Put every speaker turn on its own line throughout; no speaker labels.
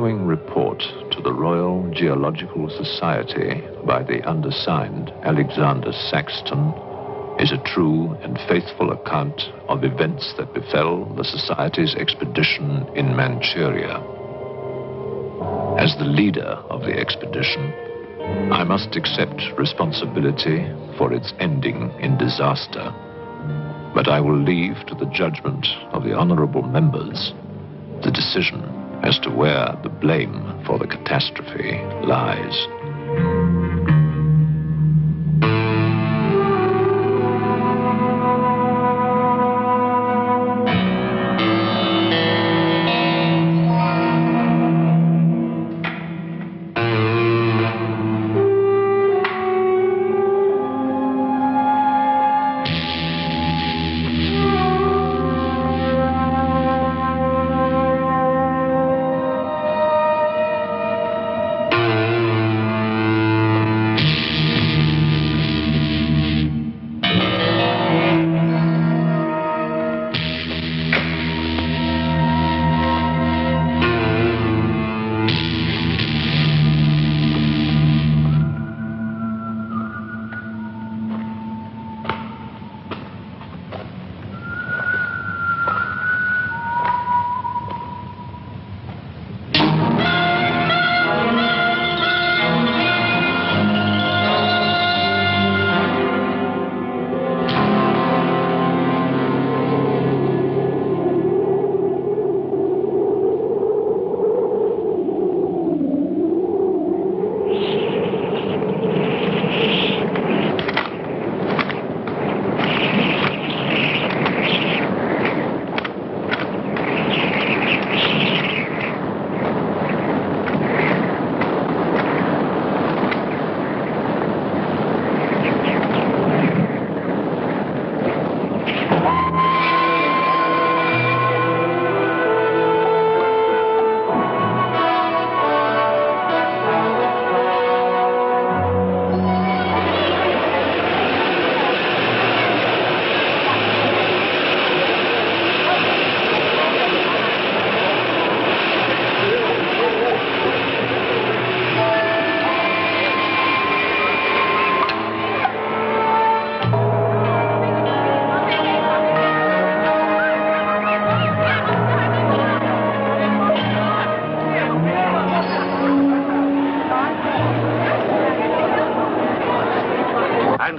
following report to the Royal Geological Society by the undersigned Alexander Saxton is a true and faithful account of events that befell the Society's expedition in Manchuria. As the leader of the expedition, I must accept responsibility for its ending in disaster, but I will leave to the judgment of the honorable members the decision as to where the blame for the catastrophe lies.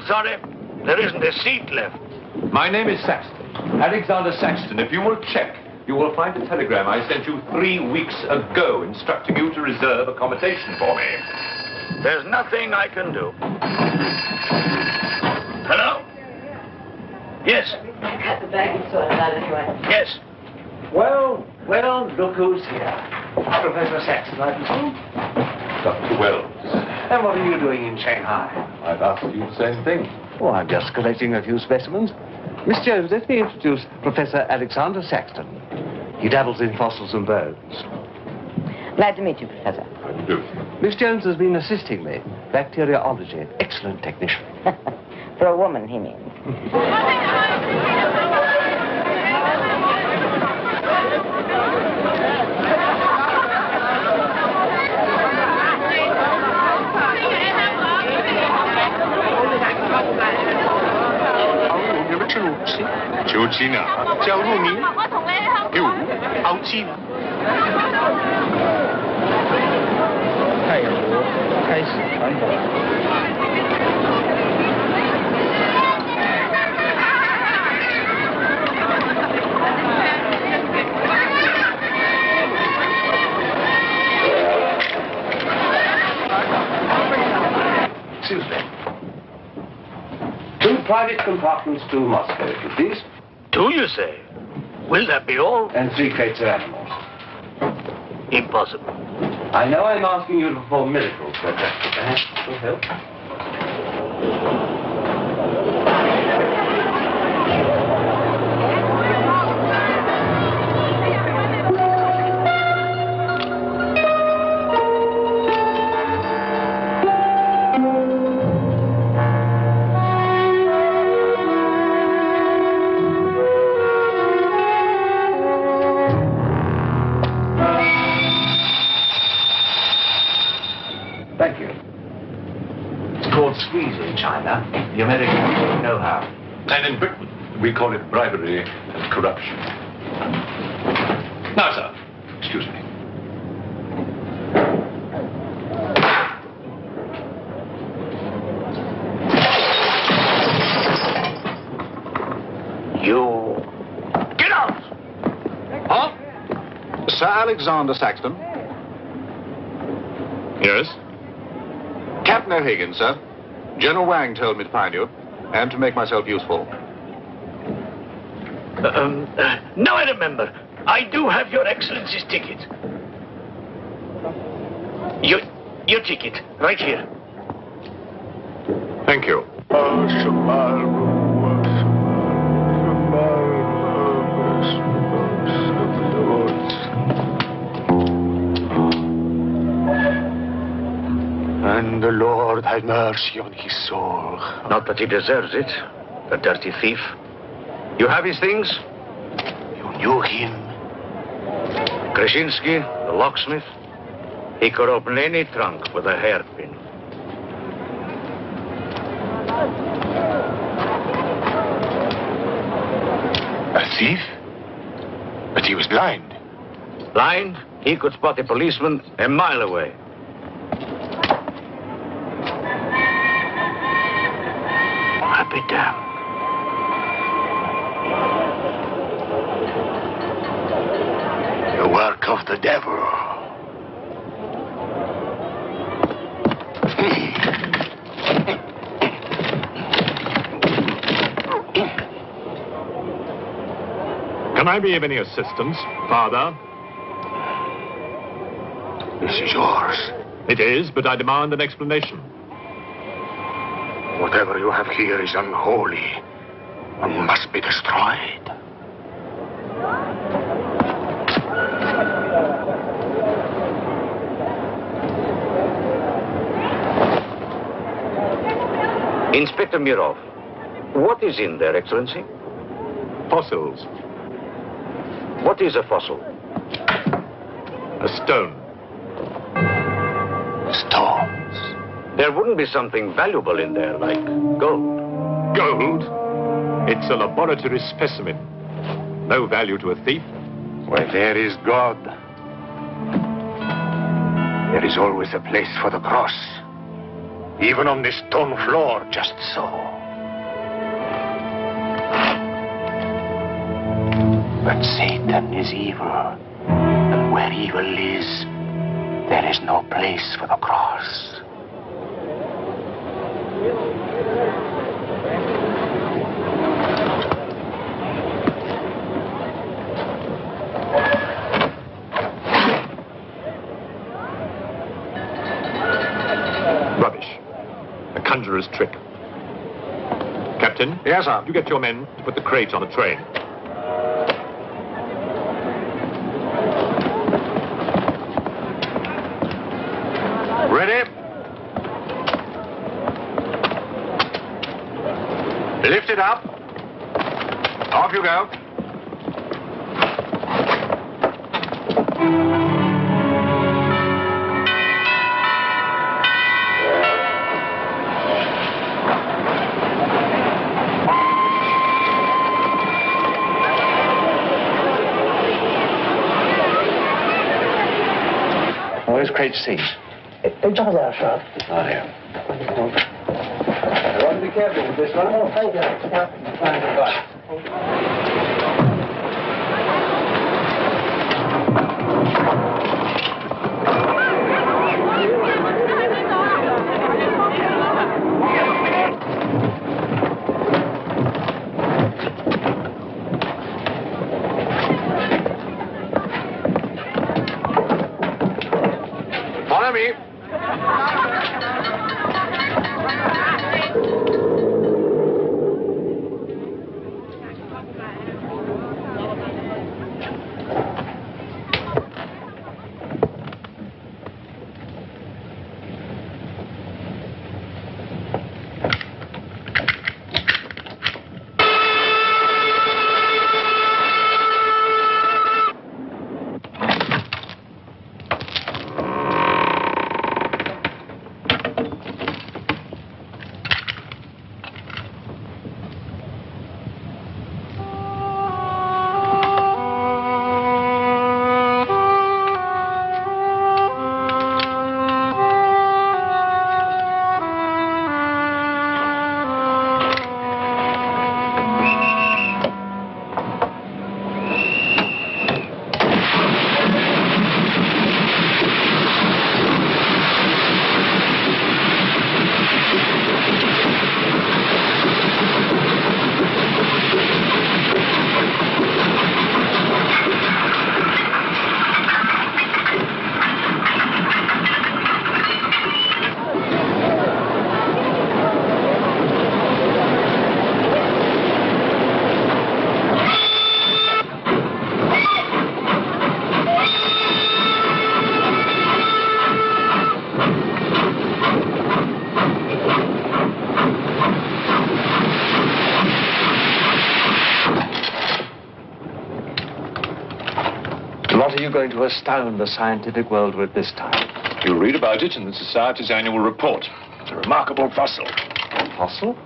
Sorry, there isn't a seat left.
My name is Saxton, Alexander Saxton. If you will check, you will find a telegram I sent you 3 weeks ago instructing you to reserve accommodation for me.
There's nothing I can do. Hello? Yes.
The baggage sorted out anyway.
Yes.
Well, look who's here. Professor Saxton, I presume?
Dr. Wells.
And what are you doing in Shanghai?
I've asked you the same thing.
Oh, I'm just collecting a few specimens. Miss Jones, let me introduce Professor Alexander Saxton. He dabbles in fossils and bones.
Glad to meet you, Professor.
How do you do?
Miss Jones has been assisting me. Bacteriology. Excellent technician.
For a woman, he means.
Excuse me. 2 private compartments to Moscow, if you please.
2, you say? Will that be all?
And 3 crates of animals.
Impossible.
I know I'm asking you to perform miracles, but perhaps it will help. Thank you. It's called squeeze in China. The Americans know how.
And in Britain, we call it bribery and corruption. Now, sir, excuse me.
You... Get out!
Huh? Sir Alexander Saxton?
Yes?
Captain O'Hagan, sir. General Wang told me to find you, and to make myself useful.
Now I remember. I do have your Excellency's ticket. Your ticket, right here.
Thank you.
And the Lord have mercy on his soul.
Not that he deserves it, the dirty thief. You have his things?
You knew him?
Krasinski, the locksmith, he could open any trunk with a hairpin.
A thief? But he was blind.
Blind, he could spot a policeman a mile away. I'll be damned.
The work of the devil.
Can I be of any assistance, Father?
This is yours.
It is, but I demand an explanation.
Whatever you have here is unholy and must be destroyed.
Inspector Mirov, what is in there, Excellency?
Fossils.
What is a fossil?
A stone.
Stones.
There wouldn't be something valuable in there, like gold.
Gold? It's a laboratory specimen. No value to a thief.
Where there is God, there is always a place for the cross. Even on this stone floor, just so. But Satan is evil. And where evil is, there is no place for the cross.
Rubbish. A conjurer's trick. Captain?
Yes, sir.
You get your men to put the crate on a train.
Ready? Lift it up. Off you go.
Where's crate C?
照点上。
Oh, yeah.
I want to be careful with this one. Oh, thank you.
Follow me.
going to astound the scientific world with this time?
You'll read about it in the Society's annual report. It's a remarkable fossil.
Fossil?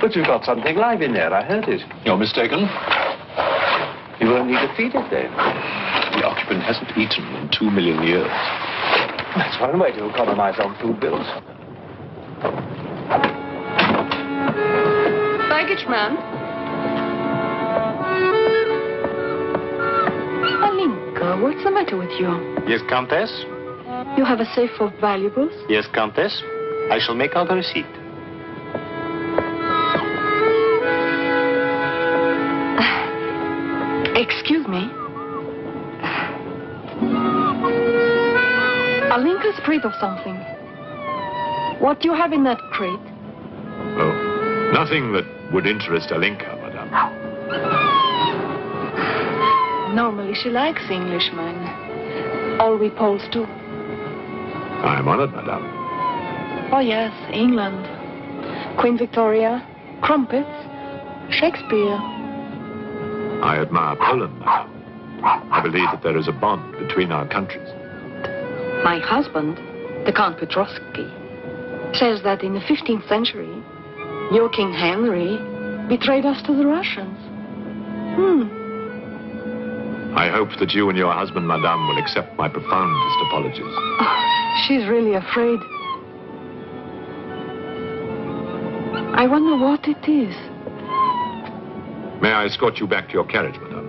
But you've got something live in there, I heard it.
You're mistaken.
You won't need to feed it then.
The occupant hasn't eaten in 2 million years.
That's one way to economize on food bills.
Baggage man. Alinka, what's the matter with you?
Yes, Countess?
You have a safe of valuables?
Yes, Countess. I shall make out a receipt.
Excuse me. Alinka's afraid of something. What do you have in that crate?
Oh, nothing that would interest Alinka, madame.
Normally she likes Englishmen. All we Poles do.
I am honored, madame.
Oh yes, England. Queen Victoria, crumpets, Shakespeare.
I admire Poland, madame. I believe that there is a bond between our countries.
My husband, the Count Petrovsky, says that in the 15th century, your King Henry betrayed us to the Russians.
I hope that you and your husband, madame, will accept my profoundest apologies.
Oh, she's really afraid. I wonder what it is.
May I escort you back to your carriage, madame?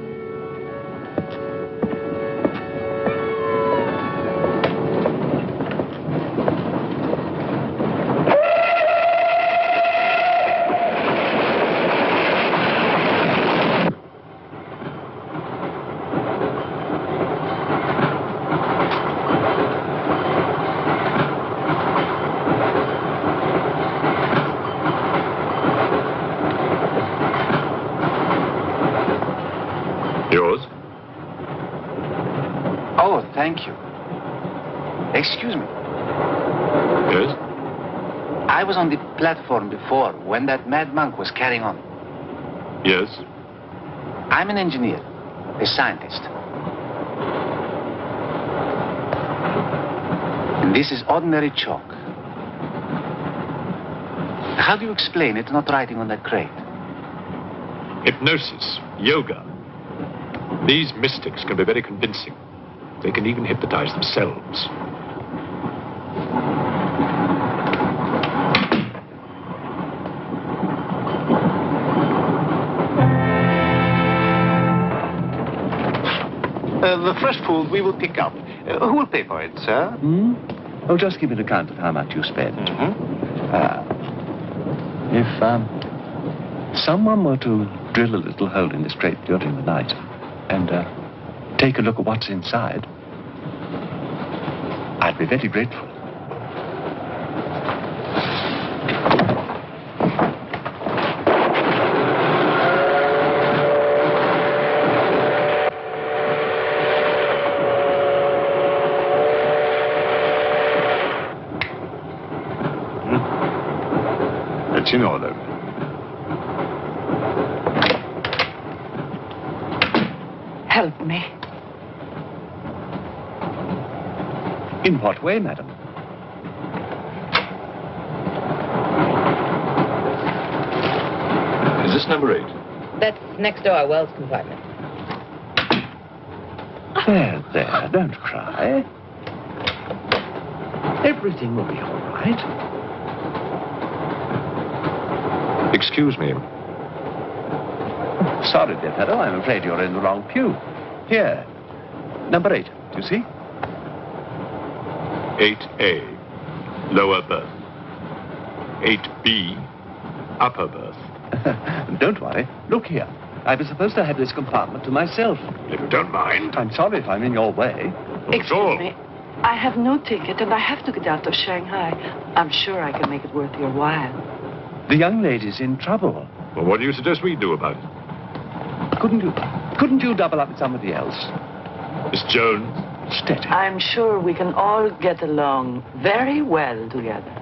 Yours?
Oh, thank you. Excuse me.
Yes?
I was on the platform before when that mad monk was carrying on.
Yes?
I'm an engineer, a scientist. And this is ordinary chalk. How do you explain it not writing on that crate?
Hypnosis, yoga. These mystics can be very convincing. They can even hypnotize themselves.
The fresh food we will pick up. Who will pay for it, sir?
Oh, just give me an account of how much you spend. If someone were to drill a little hole in this crate during the night and take a look at what's inside, I'd be very grateful.
It's in order.
Help me.
In what way, madam?
Is this number 8?
That's next door, Wells compartment.
There, don't cry. Everything will be all right.
Excuse me.
Sorry, dear fellow, I'm afraid you're in the wrong pew. Here, number 8, do you see?
8A, lower berth. 8B, upper berth.
Don't worry. Look here. I was supposed to have this compartment to myself.
If you don't mind.
I'm sorry if I'm in your way.
Excuse me. I have no ticket and I have to get out of Shanghai. I'm sure I can make it worth your while.
The young lady's in trouble.
Well, what do you suggest we do about it?
Couldn't you double up with somebody else?
Miss Jones?
Steady.
I'm sure we can all get along very well together.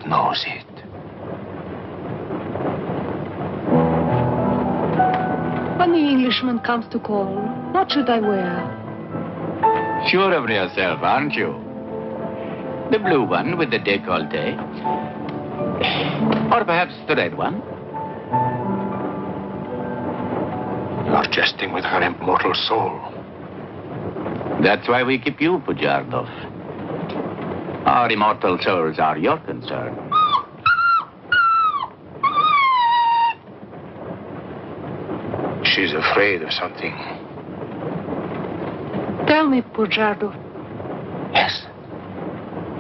knows it.
When the Englishman comes to call, what should I wear?
Sure of yourself, aren't you? The blue one with the décolleté. Or perhaps the red one.
You're jesting with her immortal soul.
That's why we keep you, Pujardov. Our immortal souls are your concern.
She's afraid of something.
Tell me, Pujardov,
Yes.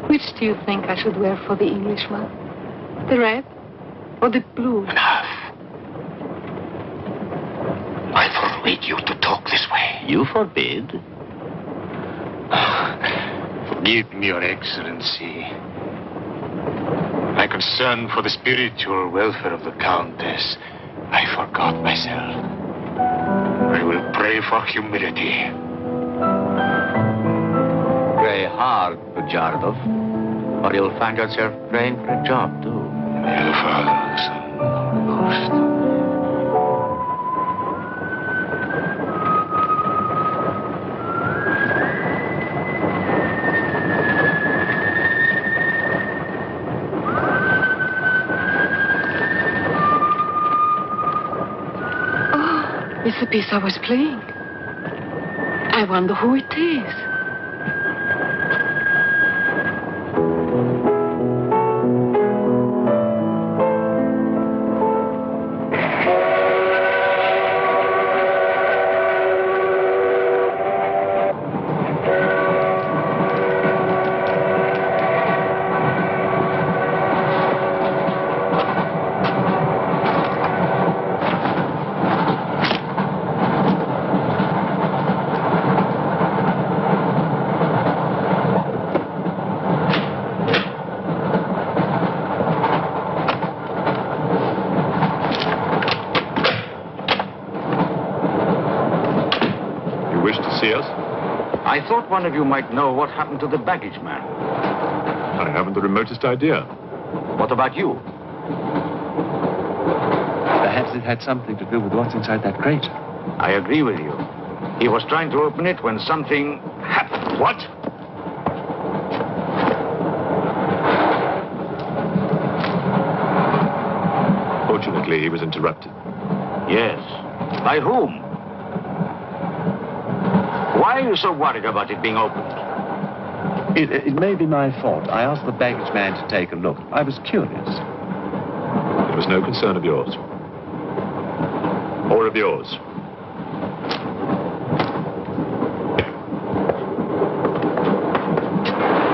which do you think I should wear for the Englishman? The red or the blue?
Enough. I forbid you to talk this way. You forbid?
Forgive me, Your Excellency. My concern for the spiritual welfare of the Countess, I forgot myself. I will pray for humility.
Pray hard, Pujardov, or you'll find yourself praying for a job, too.
In the name of the Father, the Son, and the Holy Ghost.
It's the piece I was playing. I wonder who it is.
I thought one of you might know what happened to the baggage man.
I haven't the remotest idea.
What about you?
Perhaps it had something to do with what's inside that crate.
I agree with you. He was trying to open it when something happened. What?
Fortunately, he was interrupted.
Yes. By whom? Why are you so worried about it being opened?
It may be my fault. I asked the baggage man to take a look. I was curious.
It was no concern of yours. Or of yours.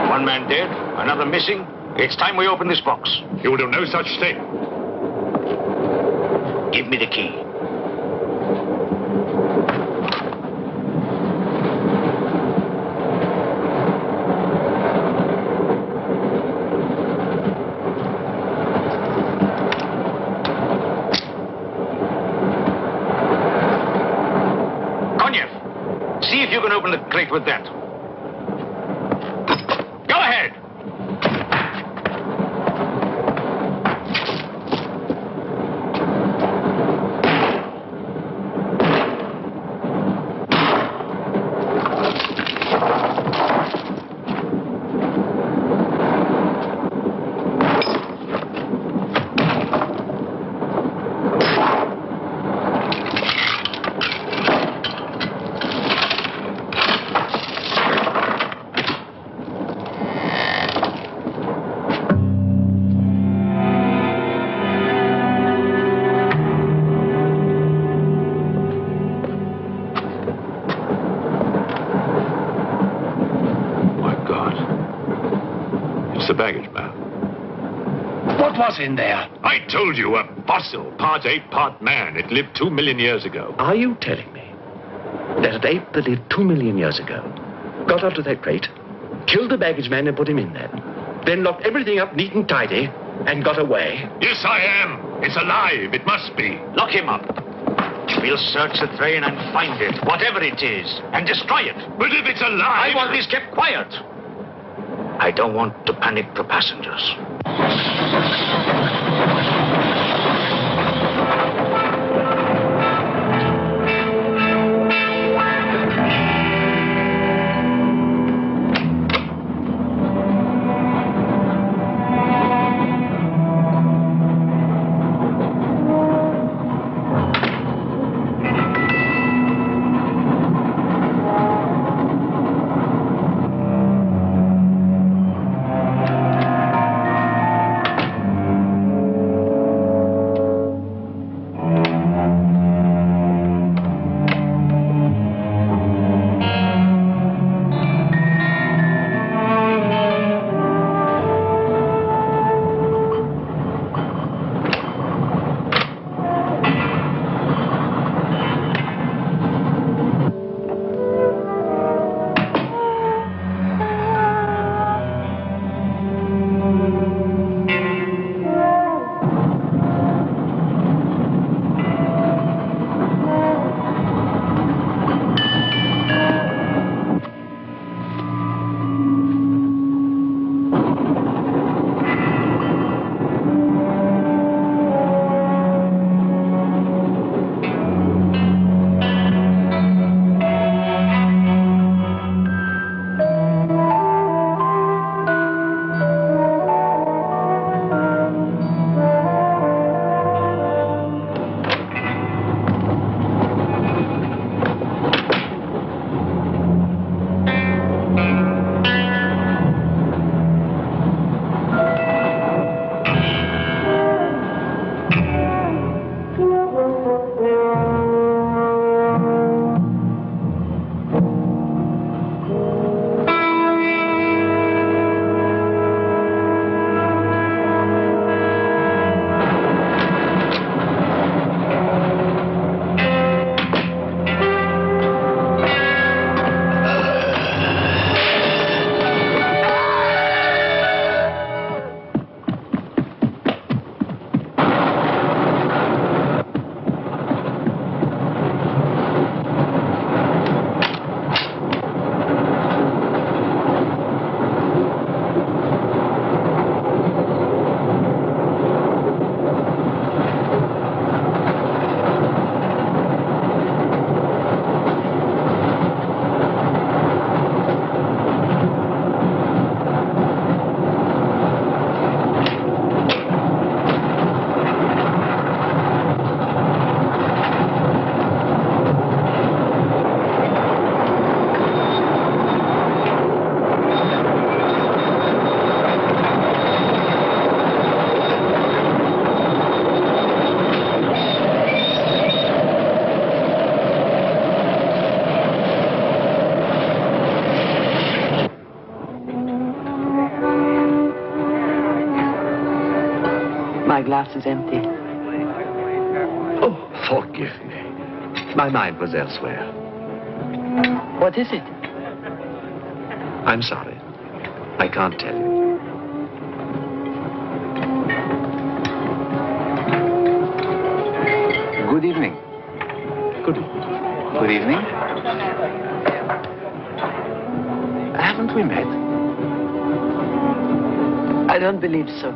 One man dead, another missing. It's time we open this box.
You will do no such thing.
Give me the key. See if you can open the crate with that. Go ahead.
The baggage man.
What was in there?
I told you, a fossil, part ape, part man. It lived 2 million years ago.
Are you telling me that an ape that lived 2 million years ago got onto that crate, killed the baggage man and put him in there, then locked everything up neat and tidy and got away?
Yes, I am. It's alive. It must be.
Lock him up. We'll search the train and find it, whatever it is, and destroy it.
But if it's alive...
I want this kept quiet. I don't want to panic the passengers.
My glass is empty.
Oh, forgive me. My mind was elsewhere.
What is it?
I'm sorry. I can't tell you.
Good evening.
Good evening.
Good evening. Haven't we met?
I don't believe so.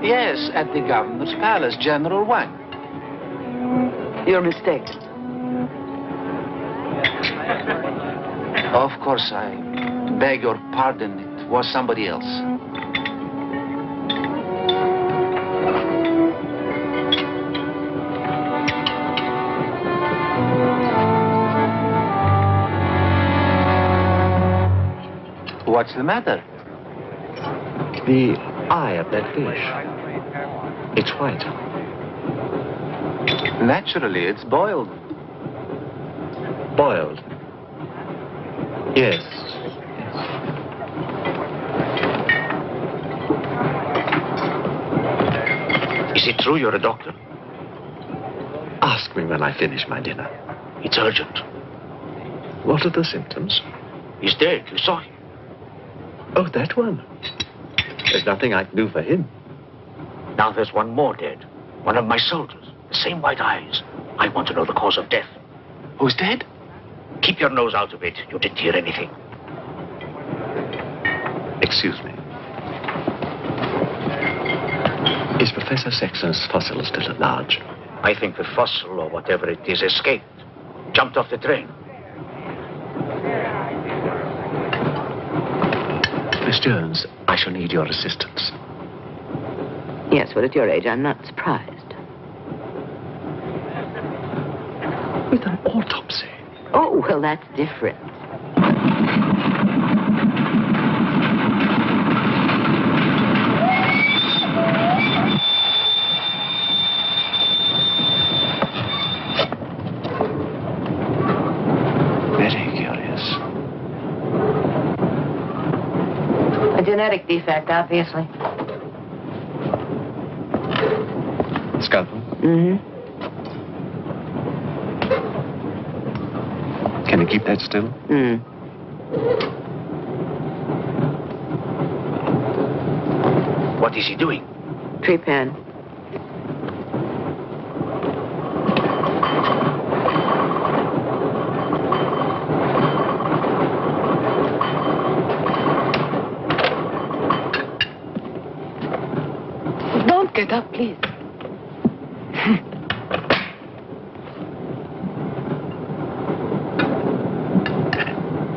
Yes, at the governor's palace, General Wang.
You're mistaken.
Of course, I beg your pardon. It was somebody else. What's the matter?
The eye of that fish. It's white.
Naturally, it's boiled.
Boiled. Yes.
Is it true you're a doctor?
Ask me when I finish my dinner.
It's urgent.
What are the symptoms?
He's dead. You saw him.
Oh, that one. There's nothing I can do for him.
Now there's one more dead. One of my soldiers. The same white eyes. I want to know the cause of death. Who's dead? Keep your nose out of it. You didn't hear anything.
Excuse me. Is Professor Saxton's fossil still at large?
I think the fossil, or whatever it is, escaped. Jumped off the train.
Miss Jones, I shall need your assistance.
Yes, well, at your age, I'm not surprised.
With an autopsy.
Oh, well, that's different.
Very curious.
A genetic defect, obviously.
Scalpel?
Mm-hmm.
Can you keep that still?
What is he doing?
Tree pen.
Don't get up, please.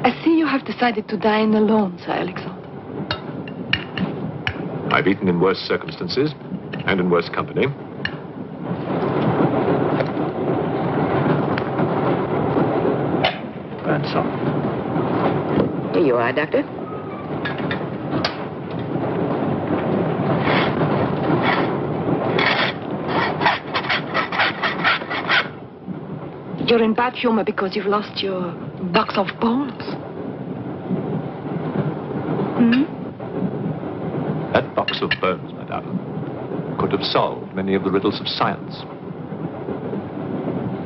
I see you have decided to dine alone, Sir Alexander.
I've eaten in worse circumstances and in worse company.
Burnsome.
Here you are, Doctor.
You're in bad humor because you've lost your box of bones.
That box of bones, madame, could have solved many of the riddles of science.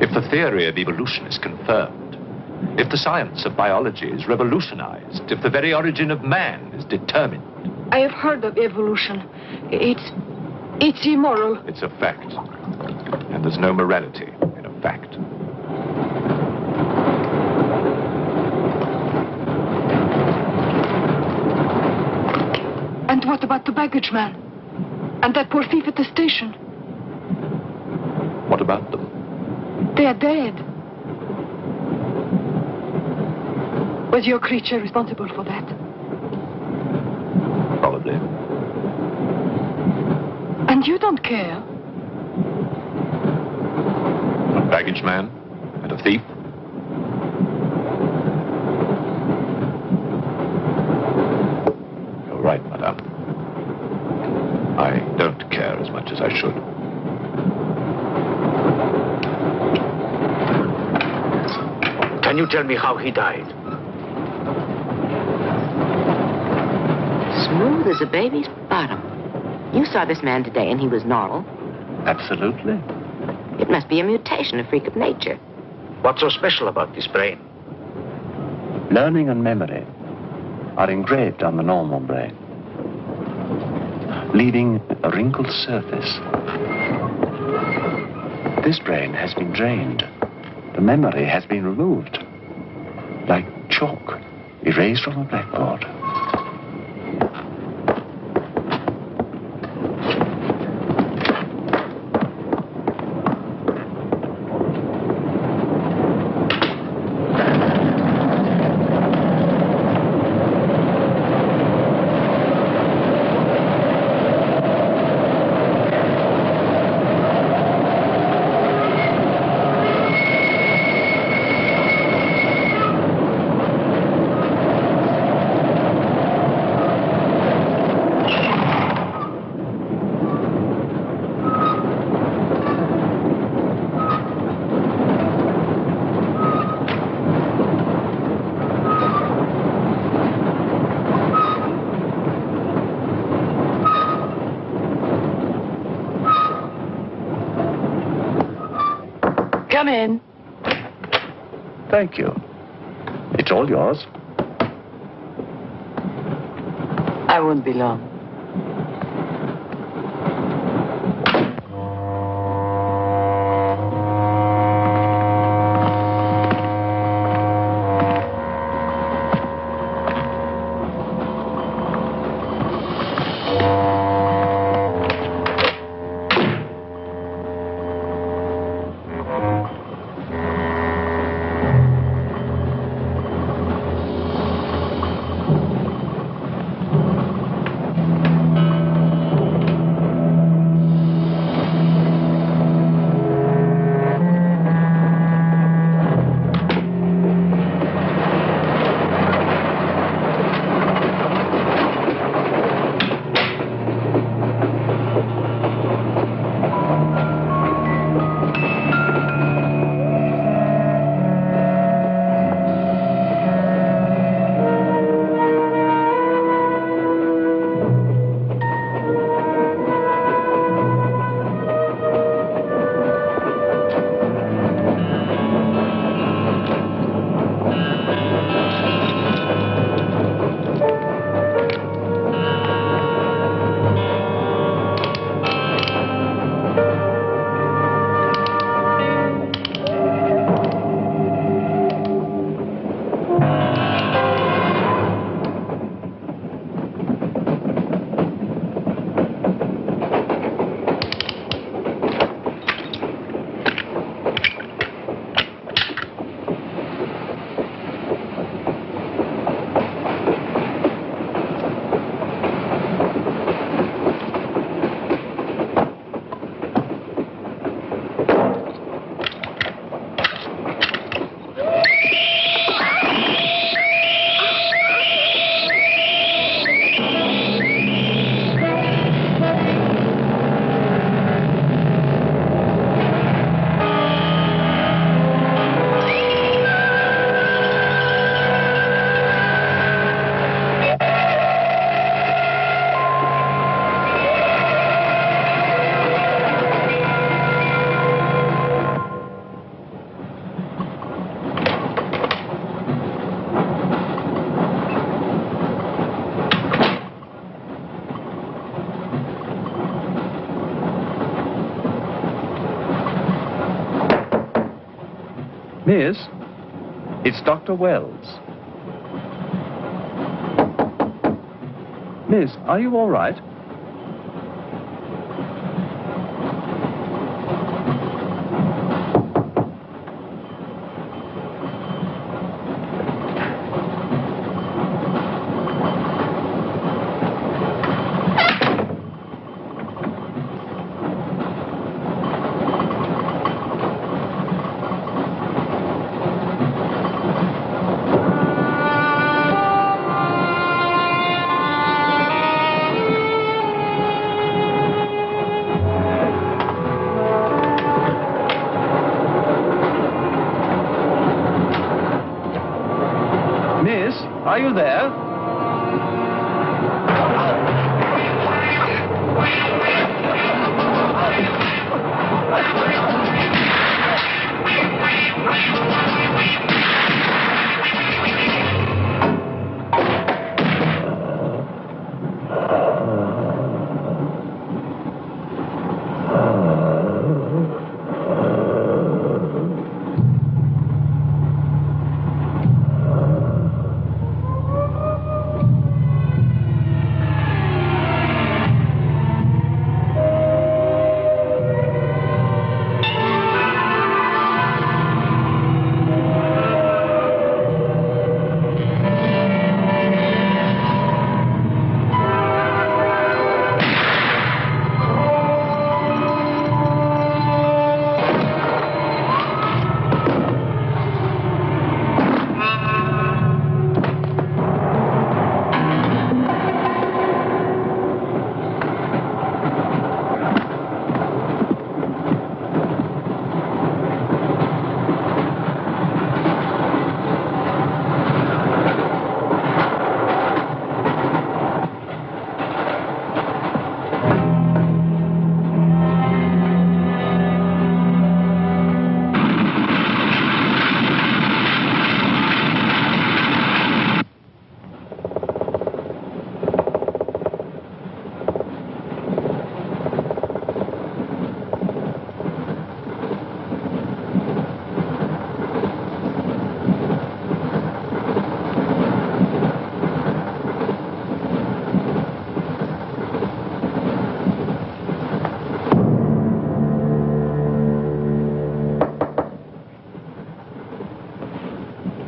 If the theory of evolution is confirmed, if the science of biology is revolutionized, if the very origin of man is determined.
I have heard of evolution. It's immoral.
It's a fact. And there's no morality in a fact.
And what about the baggage man? And that poor thief at the station?
What about them?
They are dead. Was your creature responsible for that?
Probably.
And you don't care?
A baggage man and a thief? You're right, madame. I don't care as much as I should.
Can you tell me how he died?
Smooth as a baby's bottom. You saw this man today and he was normal.
Absolutely.
It must be a mutation, a freak of nature.
What's so special about this brain?
Learning and memory are engraved on the normal brain, leaving a wrinkled surface. This brain has been drained. The memory has been removed, like chalk erased from a blackboard.
Come in.
Thank you. It's all yours.
I won't be long.
Miss, it's Dr. Wells. Miss, are you all right? Are you there?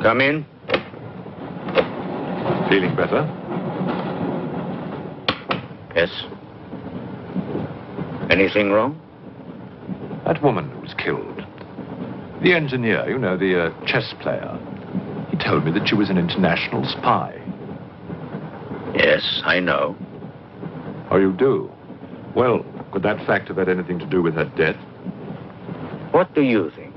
Come in.
Feeling better?
Yes. Anything wrong?
That woman who was killed. The engineer, you know, the chess player. He told me that she was an international spy.
Yes, I know.
Oh, you do? Well, could that fact have had anything to do with her death?
What do you think?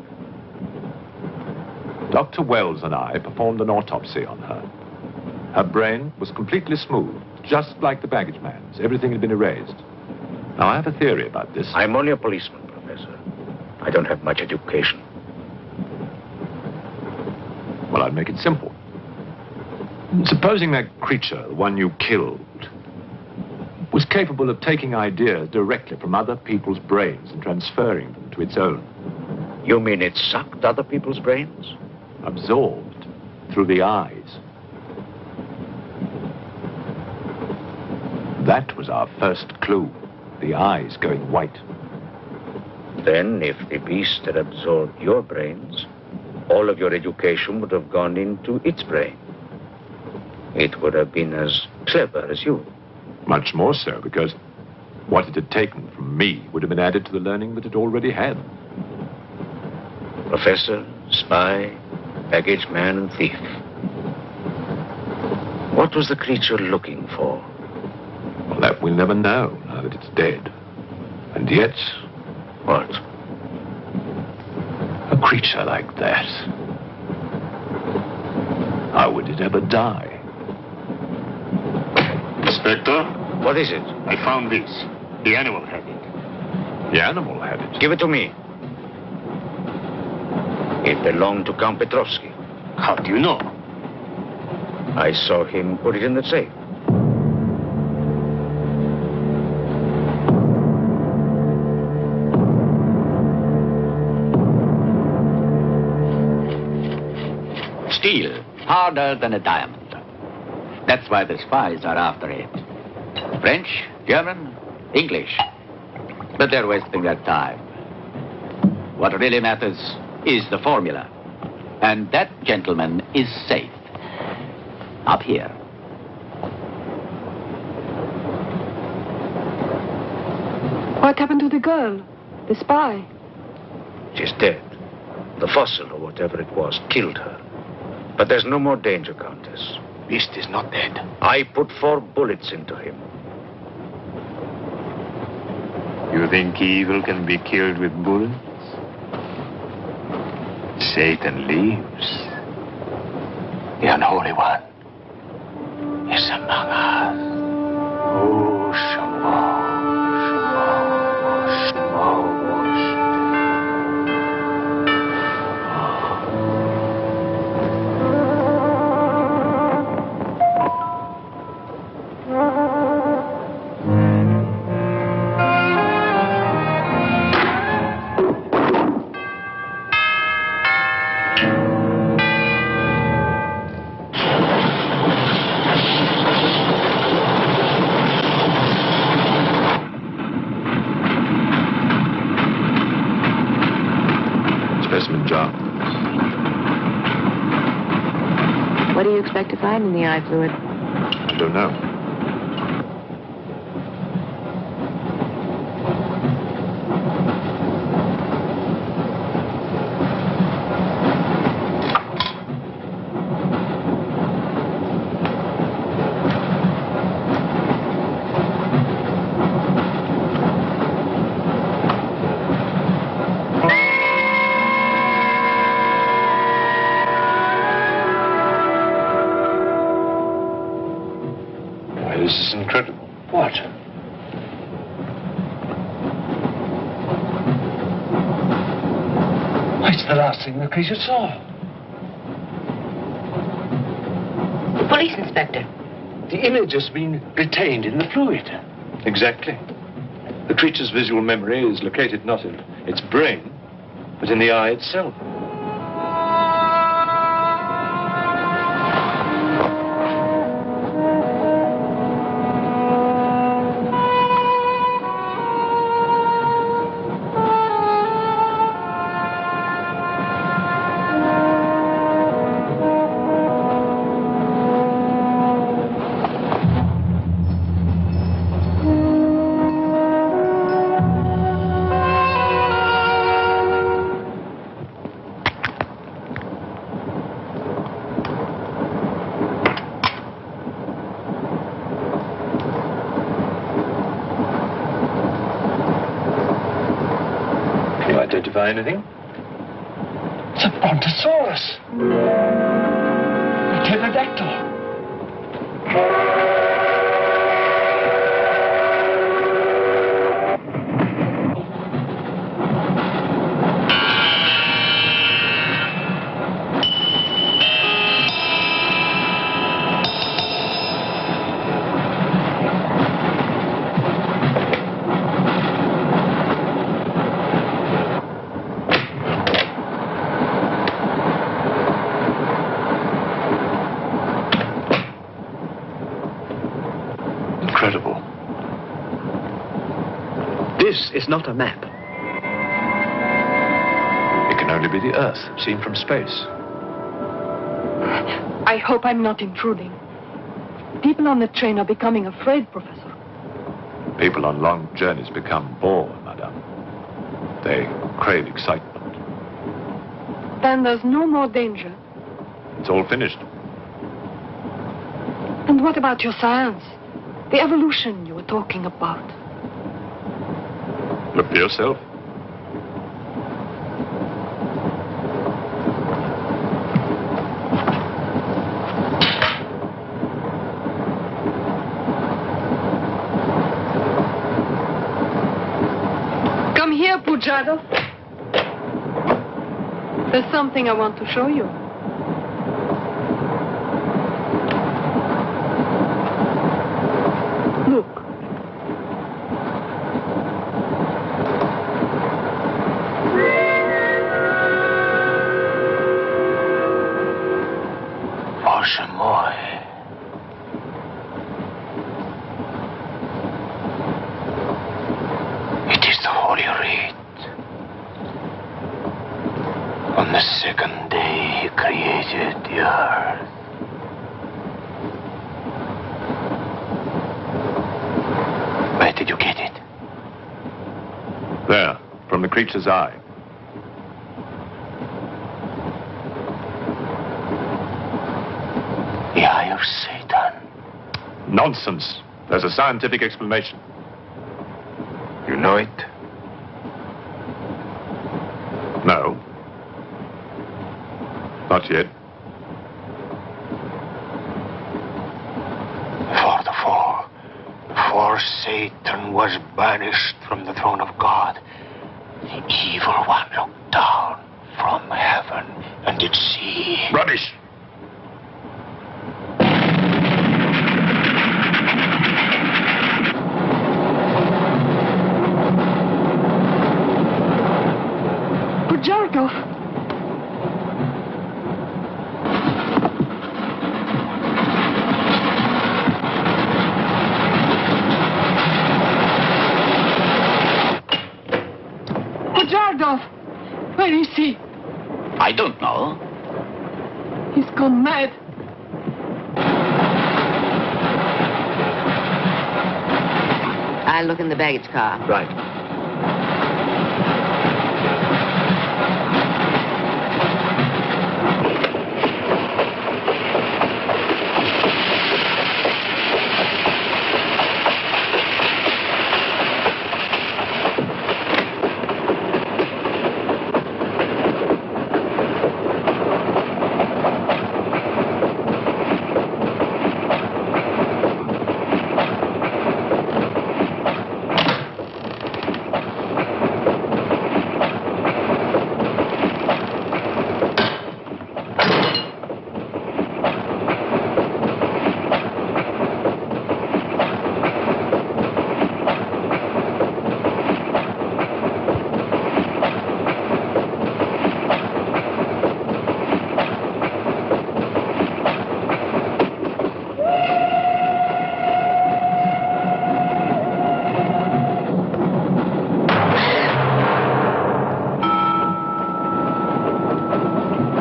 Dr. Wells and I performed an autopsy on her. Her brain was completely smooth, just like the baggage man's. Everything had been erased. Now, I have a theory about this.
I'm only a policeman, Professor. I don't have much education.
Well, I'd make it simple. Supposing that creature, the one you killed, was capable of taking ideas directly from other people's brains and transferring them to its own.
You mean it sucked other people's brains?
Absorbed through the eyes. That was our first clue. The eyes going white.
Then, if the beast had absorbed your brains, all of your education would have gone into its brain. It would have been as clever as you.
Much more so, because what it had taken from me would have been added to the learning that it already had.
Professor, spy, baggage man, and thief. What was the creature looking for?
Well, that we'll never know, now that it's dead. And yet...
What?
A creature like that. How would it ever die?
Inspector?
What is it?
I found this. The animal had it.
The animal had it?
Give it to me. It belonged to Count Petrovsky.
How do you know?
I saw him put it in the safe.
steel, harder than a diamond. That's why the spies are after it. French, German, English. But they're wasting their time. What really matters is the formula. And that, gentleman, is safe. Up here.
What happened to the girl? The spy?
She's dead. The fossil, or whatever it was, killed her. But there's no more danger, Countess.
Beast is not dead.
I put 4 bullets into him.
You think evil can be killed with bullets? Satan lives. The Unholy One is among us. Oh, Shamo, Shamo, Shamo,
Specimen jar.
What do you expect to find in the eye fluid?
I don't know.
This is incredible. What? It's the last thing the creature saw.
The police inspector.
The image has been retained in the fluid. Exactly. The creature's visual memory is located not in its brain, but in the eye itself. Identify anything? It's a brontosaurus. A pterodactyl. Incredible.
This is not a map.
It can only be the Earth, seen from space.
I hope I'm not intruding. People on the train are becoming afraid, Professor.
People on long journeys become bored, madame. They crave excitement.
Then there's no more danger.
It's all finished.
And what about your science? The evolution you were talking about.
Look for yourself.
Come here, Pujado. There's something I want to show you. Look.
second day he created the earth. Where did you get it?
There, from the creature's eye.
The eye of Satan.
Nonsense. There's a scientific explanation.
You know it?
No. Not yet.
For the fall. Before Satan was banished from the throne of God, the evil one looked down from heaven and did see.
Rubbish!
Jarkov. Jarkov. Where is he?
I don't know.
He's gone mad.
I'll look in the baggage car.
Right.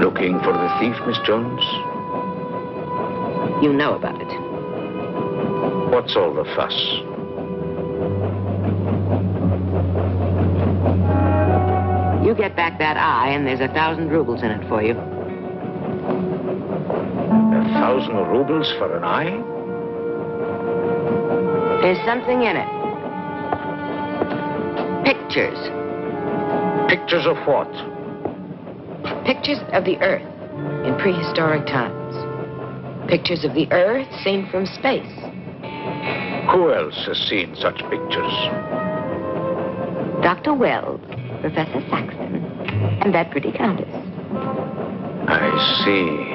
Looking for the thief, Miss Jones?
You know about it.
What's all the fuss?
You get back that eye, and there's 1,000 rubles in it for you.
1,000 rubles for an eye?
There's something in it. Pictures.
Pictures of what?
Pictures of the Earth in prehistoric times. Pictures of the Earth seen from space.
Who else has seen such pictures?
Dr. Wells, Professor Saxton, and that pretty countess.
I see.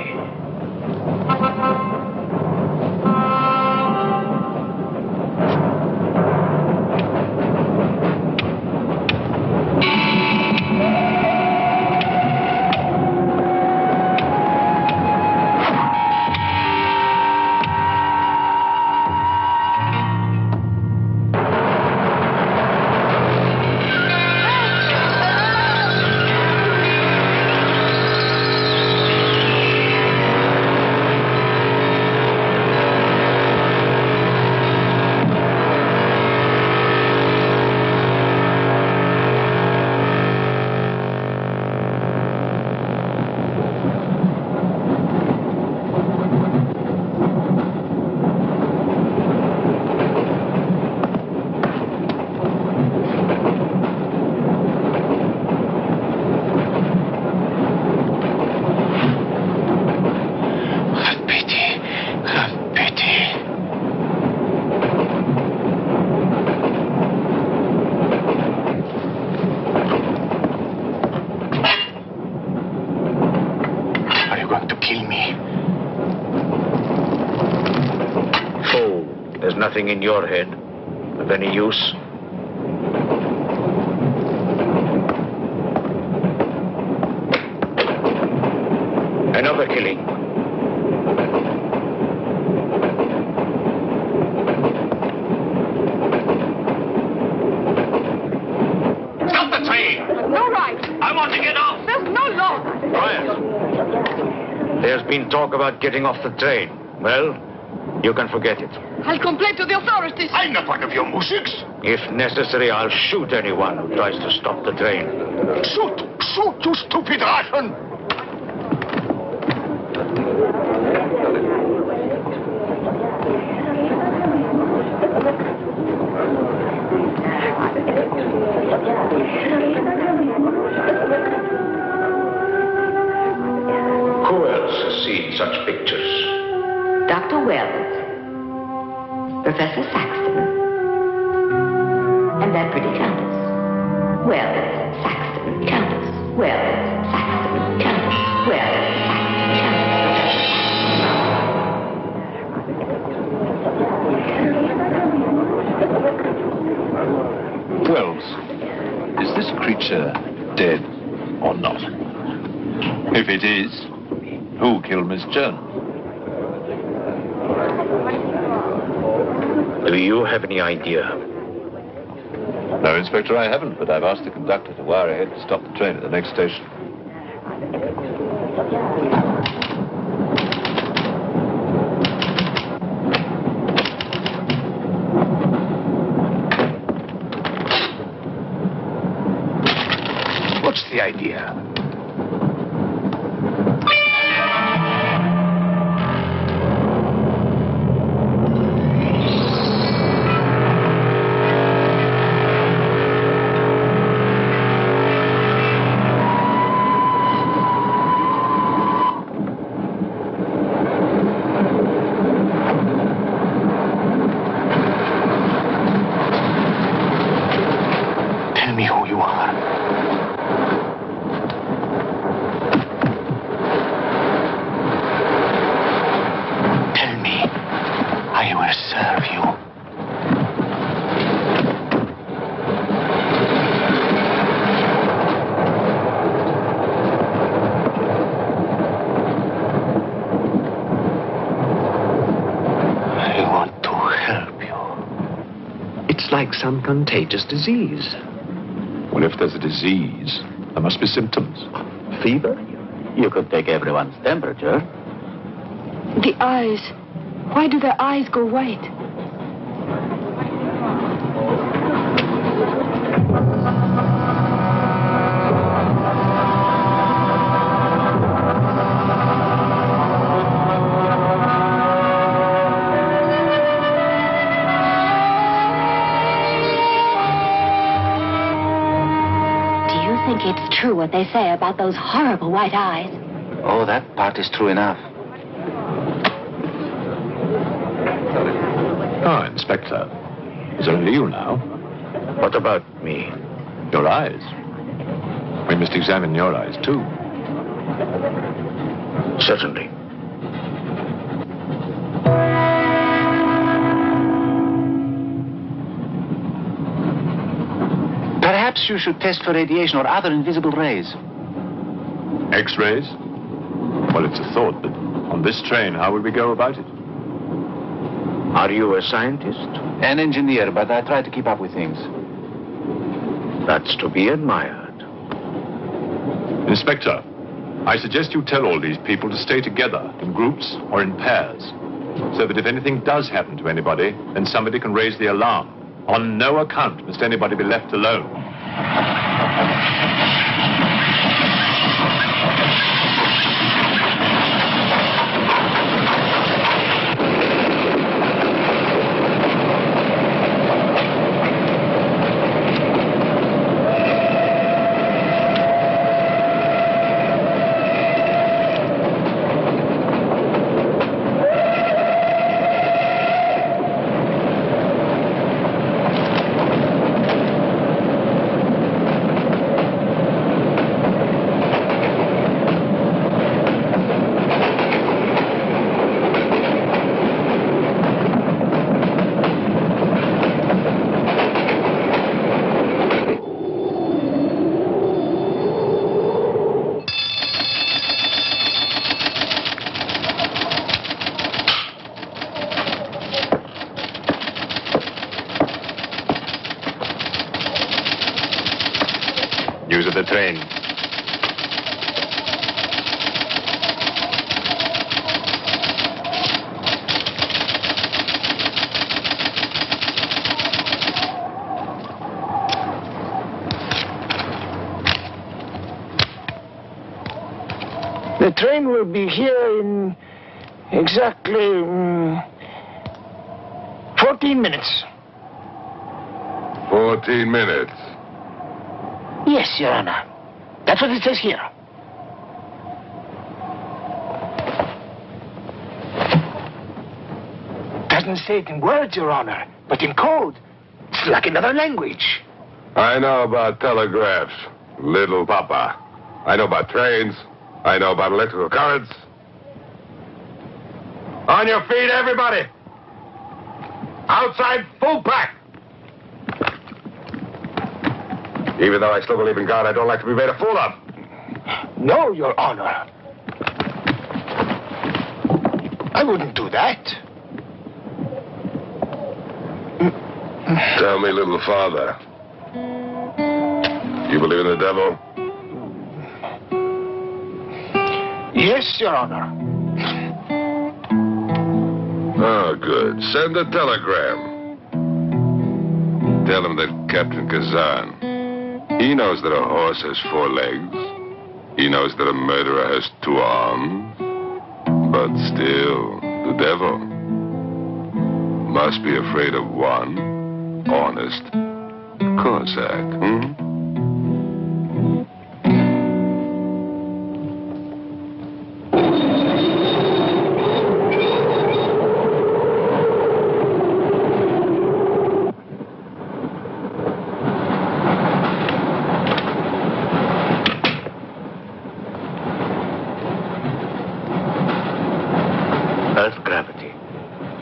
Nothing in your head of any use? Another killing.
Stop the train!
No right.
I want to get off!
There's no law.
Try
There's been talk about getting off the train. Well, you can forget it.
I'll complain to the authorities.
I'm not one of your musics.
If necessary, I'll shoot anyone who tries to stop the train.
Shoot! Shoot, you stupid Russian!
Who else has seen such pictures?
Dr. Wells, Professor Saxton, and that pretty countess. Wells, Saxton, countess. Wells, Saxton, countess. Wells, Saxton, countess.
Wells, is this creature dead or not? If it is, who killed Miss Jones?
Do you have any idea?
No, Inspector, I haven't, but I've asked the conductor to wire ahead to stop the train at the next station.
What's the idea? Tell me who you are. Tell me, I will serve you. I want to help you.
It's like some contagious disease. Well, if there's a disease, there must be symptoms.
Fever? You could take everyone's temperature.
The eyes. Why do their eyes go white?
It's true what they say about those horrible white eyes.
Oh, that part is true enough.
Ah, Inspector. It's only you now.
What about me?
Your eyes. We must examine your eyes, too.
Certainly.
Perhaps you should test for radiation or other invisible rays.
X-rays? Well, it's a thought, but on this train, how would we go about it?
Are you a scientist?
An engineer, but I try to keep up with things.
That's to be admired.
Inspector, I suggest you tell all these people to stay together, in groups or in pairs, so that if anything does happen to anybody, then somebody can raise the alarm. On no account must anybody be left alone.
The train will be here in exactly 14 minutes.
14 minutes.
Yes, Your Honor. That's what it says here. Doesn't say it in words, Your Honor, but in code. It's like another language.
I know about telegraphs, little papa. I know about trains. I know about electrical currents. On your feet, everybody. Outside, full pack. Even though I still believe in God, I don't like to be made a fool of.
No, Your Honor. I wouldn't do that.
Tell me, little father. You believe in the devil?
Yes, Your Honor.
Oh, good. Send a telegram. Tell him that Captain Kazan, he knows that a horse has 4 legs. He knows that a murderer has 2 arms. But still, the devil must be afraid of one honest Cossack,
Earth gravity.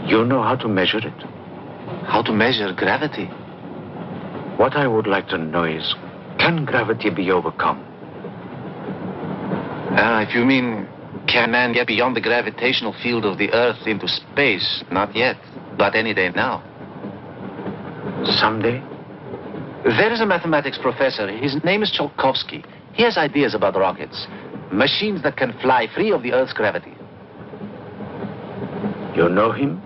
You know how to measure it?
How to measure gravity?
What I would like to know is, can gravity be overcome?
If you mean, can man get beyond the gravitational field of the Earth into space? Not yet, but any day now.
Someday?
There is a mathematics professor. His name is Tsiolkovsky. He has ideas about rockets. Machines that can fly free of the Earth's gravity.
You know him?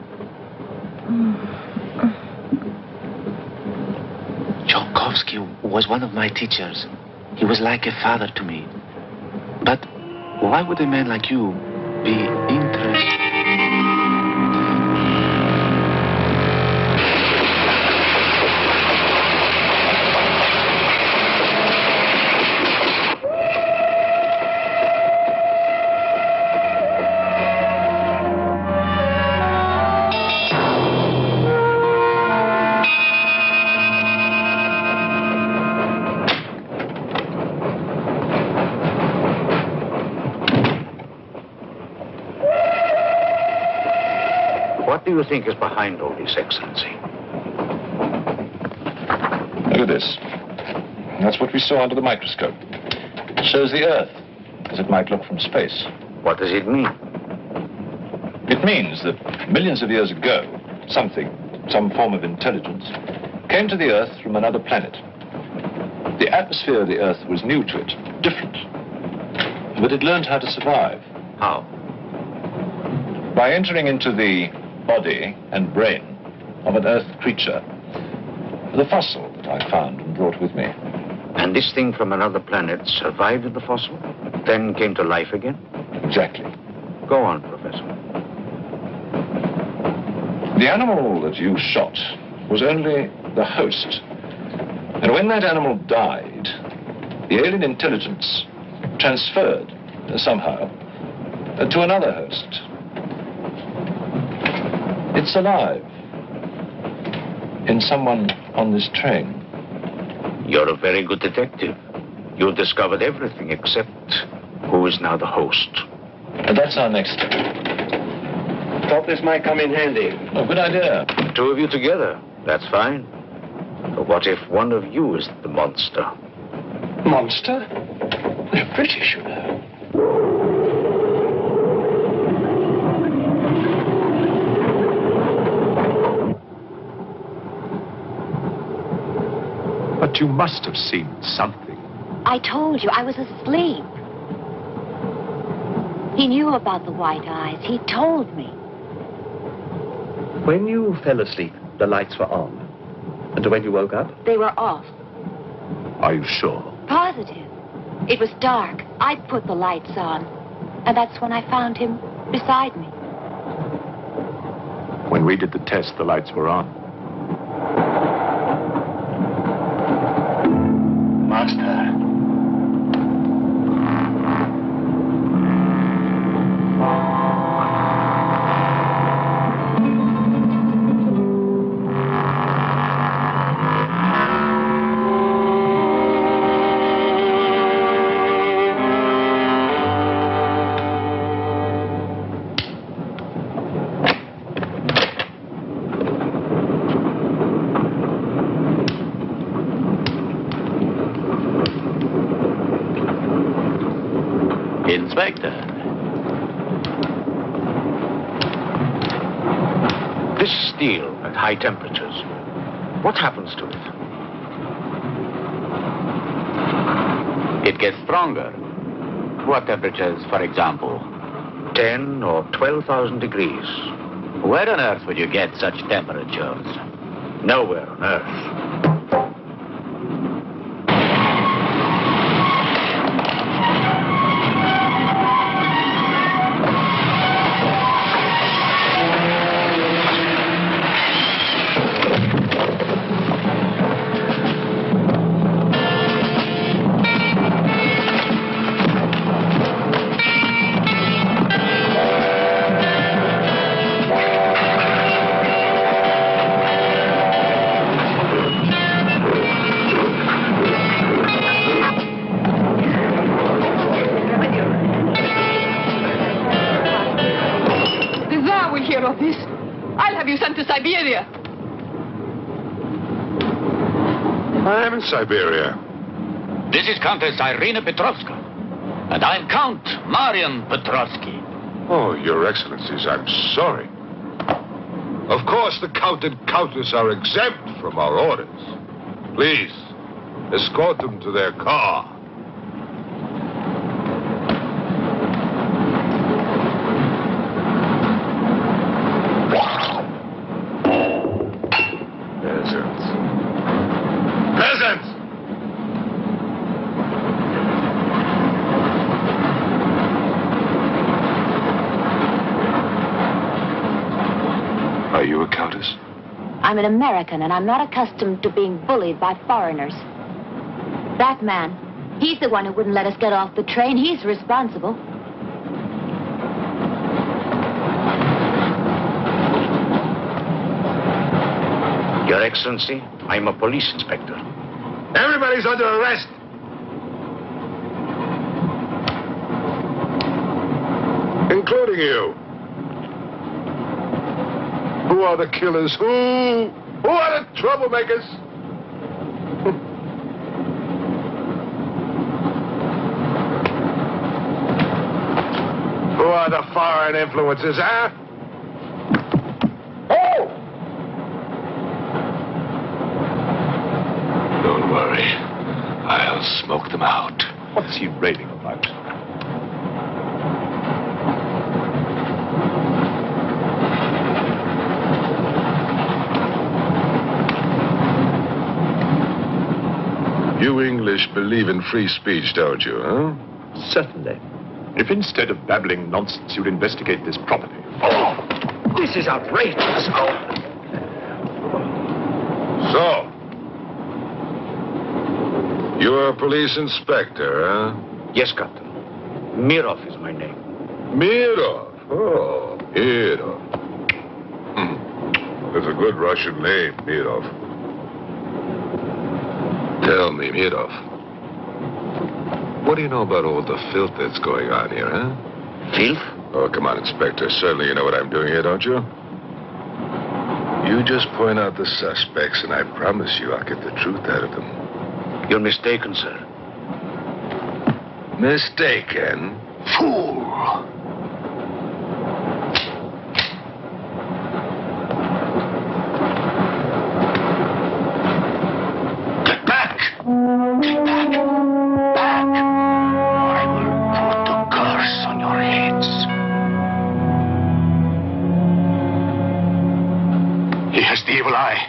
Tsiolkovsky was one of my teachers. He was like a father to me. But why would a man like you be interested?
What do you think is behind all this, Excellency?
Look at this. That's what we saw under the microscope. It shows the Earth as it might look from space.
What does it mean?
It means that millions of years ago, some form of intelligence, came to the Earth from another planet. The atmosphere of the Earth was new to it, different. But it learned how to survive.
How?
By entering into the body and brain of an Earth creature, the fossil that I found and brought with me.
And this thing from another planet survived the fossil, then came to life again?
Exactly.
Go on, Professor.
The animal that you shot was only the host. And when that animal died, the alien intelligence transferred somehow to another host. It's alive in someone on this train.
You're a very good detective. You discovered everything except who is now the host.
And that's our next step.
Thought this might come in handy.
Oh, good idea.
2 of you together. That's fine. But what if one of you is the monster?
Monster? They're British, you know. But you must have seen something.
I told you, I was asleep. He knew about the white eyes. He told me.
When you fell asleep, the lights were on. And when you woke up?
They were off.
Are you sure?
Positive. It was dark. I put the lights on. And that's when I found him beside me.
When we did the test, the lights were on.
Master.
Inspector.
This steel at high temperatures, what happens to it?
It gets stronger. What temperatures, for example?
10 or 12,000 degrees.
Where on earth would you get such temperatures?
Nowhere on earth.
Of this, I'll have you sent to Siberia.
I am in Siberia.
This is Countess Irina Petrovska, and I'm Count Marian Petrovsky.
Oh, Your Excellencies, I'm sorry. Of course, the Count and Countess are exempt from our orders. Please, escort them to their car.
Are you a countess? I'm an American, and I'm not accustomed to being bullied by foreigners. That man, he's the one who wouldn't let us get off the train. He's responsible.
Your Excellency, I'm a police inspector.
Everybody's under arrest. Including you. Who are the killers? Who are the troublemakers? Who are the foreign influences, huh? Oh!
Don't worry. I'll smoke them out. What's he raving about?
You English believe in free speech, don't you, huh?
Certainly. If instead of babbling nonsense, you'd investigate this properly.
Oh, this is outrageous.
So, you're a police inspector, huh?
Yes, Captain. Mirov is my name.
Mirov? Oh, Mirov. That's a good Russian name, Mirov. Tell me, Mirov, what do you know about all the filth that's going on here, huh?
Filth?
Oh, come on, Inspector. Certainly you know what I'm doing here, don't you? You just point out the suspects, and I promise you I'll get the truth out of them.
You're mistaken, sir.
Mistaken? Fool!
The evil eye.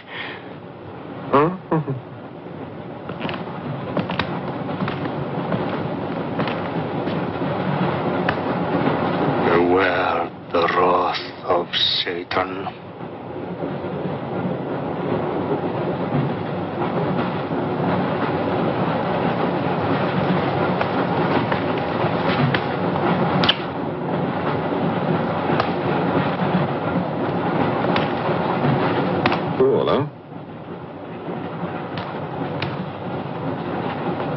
Huh?
Satan.
Cool, huh?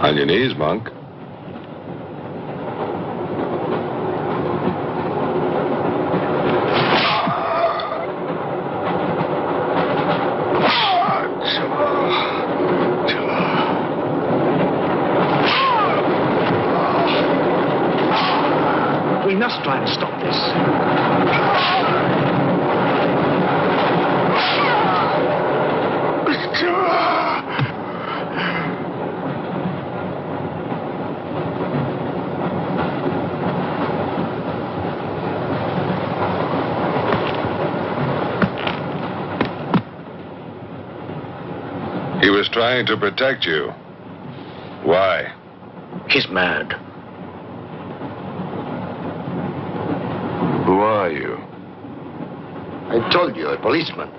On your knees, monk.
We must try and stop this.
He was trying to protect you. Why?
He's mad.
Who are you?
I told you, a policeman.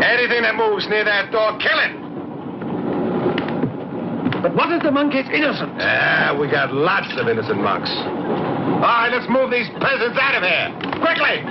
Anything that moves near that door, kill it!
But what if the monk is innocent?
We got lots of innocent monks. All right, let's move these peasants out of here. Quickly!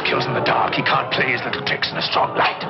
kills in the dark. He can't play his little tricks in a strong light.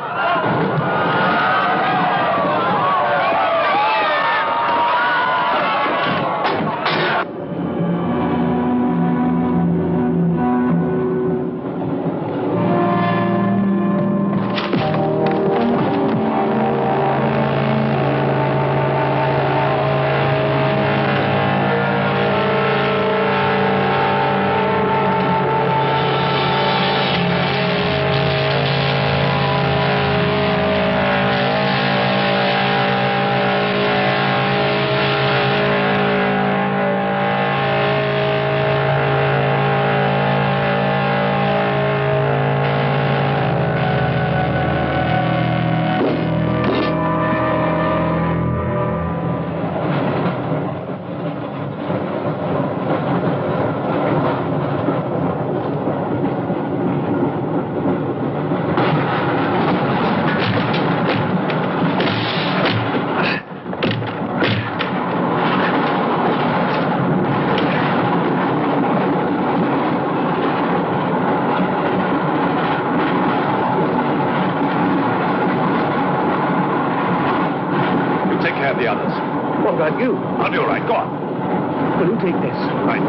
You. I'll be all right. Go on.
Will you take this?
Right.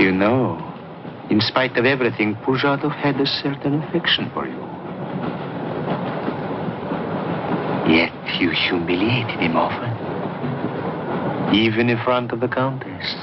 You know, in spite of everything, Pujatov had a certain affection for you. Yet you humiliated him often, even in front of the Countess.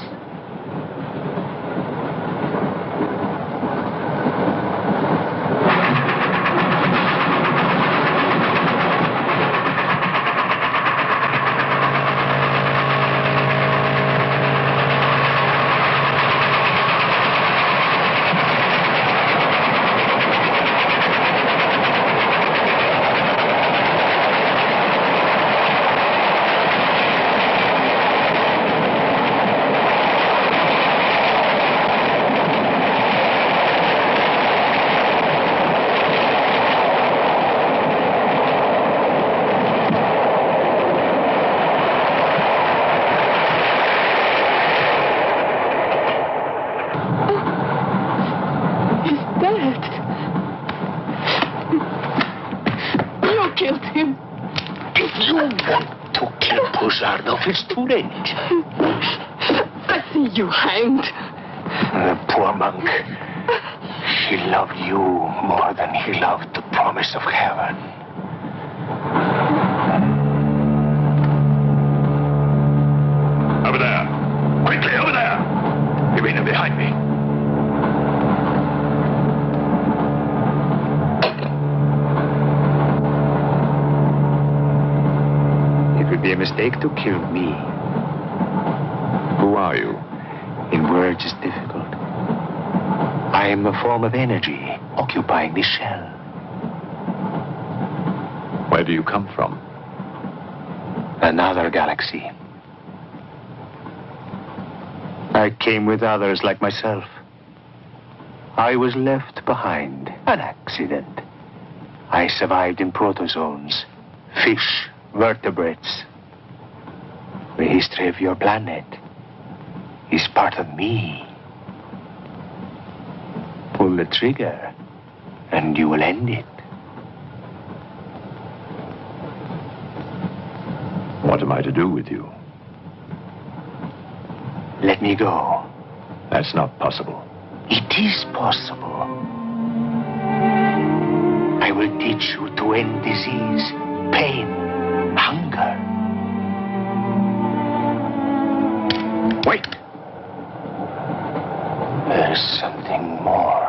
It's too late.
I see you hanged.
The poor monk. He loved you more than he loved the promise of heaven.
Over there. Quickly, over there. You mean they're behind me?
It would be a mistake to kill me.
Who are you?
In words, it's difficult. I am a form of energy occupying this shell.
Where do you come from?
Another galaxy. I came with others like myself. I was left behind. An accident. I survived in protozoans, fish, vertebrates. The history of your planet is part of me. Pull the trigger, and you will end it.
What am I to do with you?
Let me go.
That's not possible.
It is possible. I will teach you to end disease, pain, hunger. Wait. There's something more.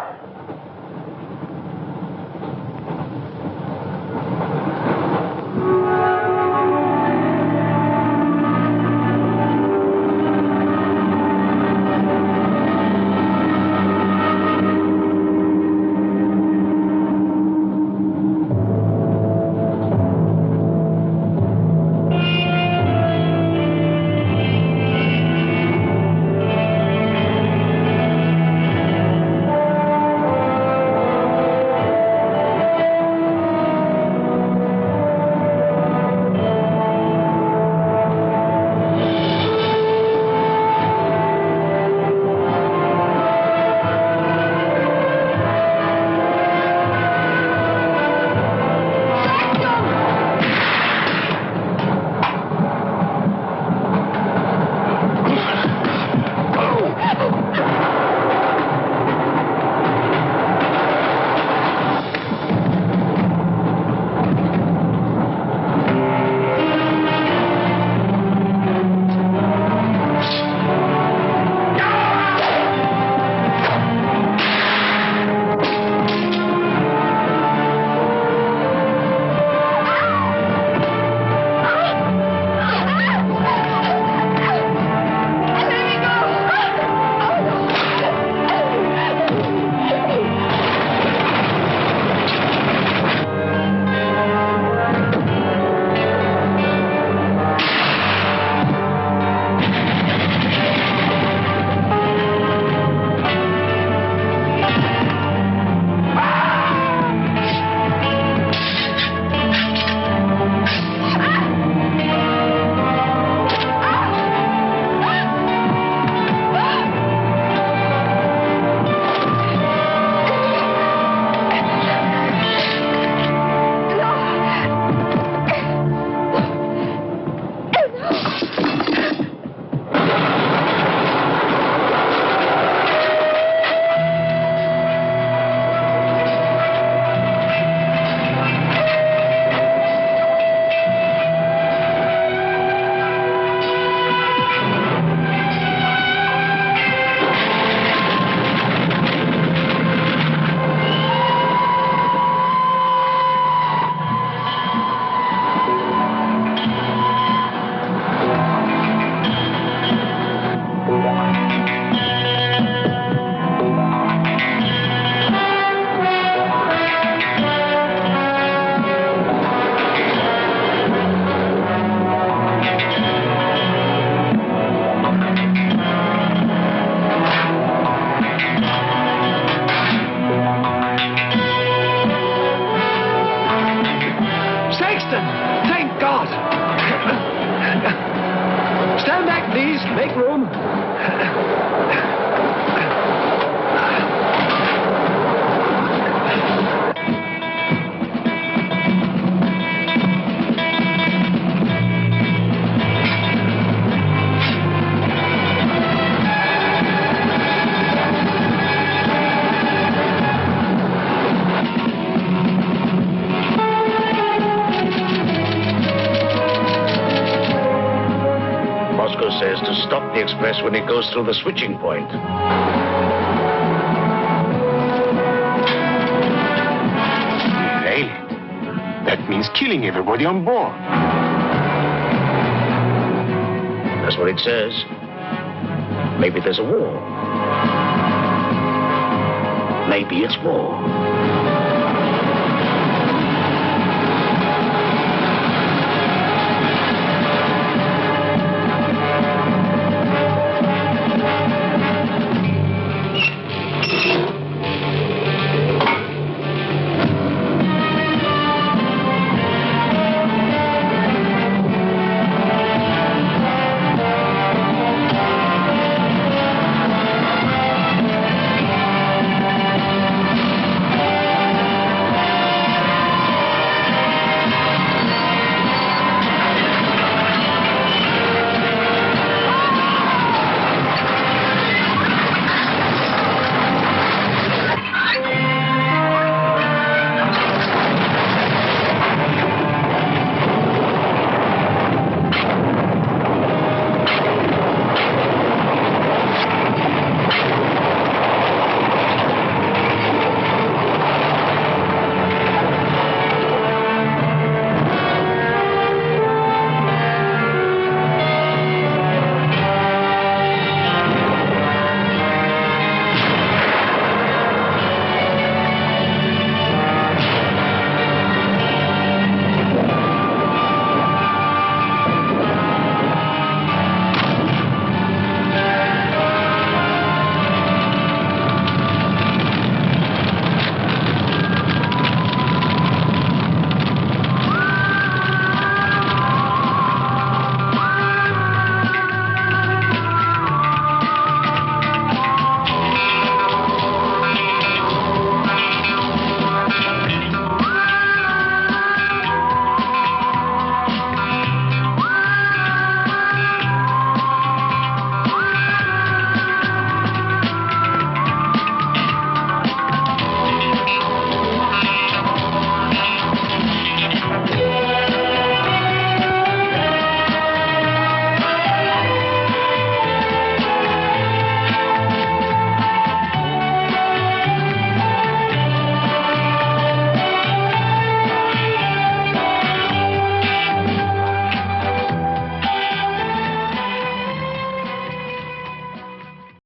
please, make room.
Says to stop the express when it goes through the switching point.
Nail it. That means killing everybody on board.
That's what it says. Maybe there's a war. Maybe it's war.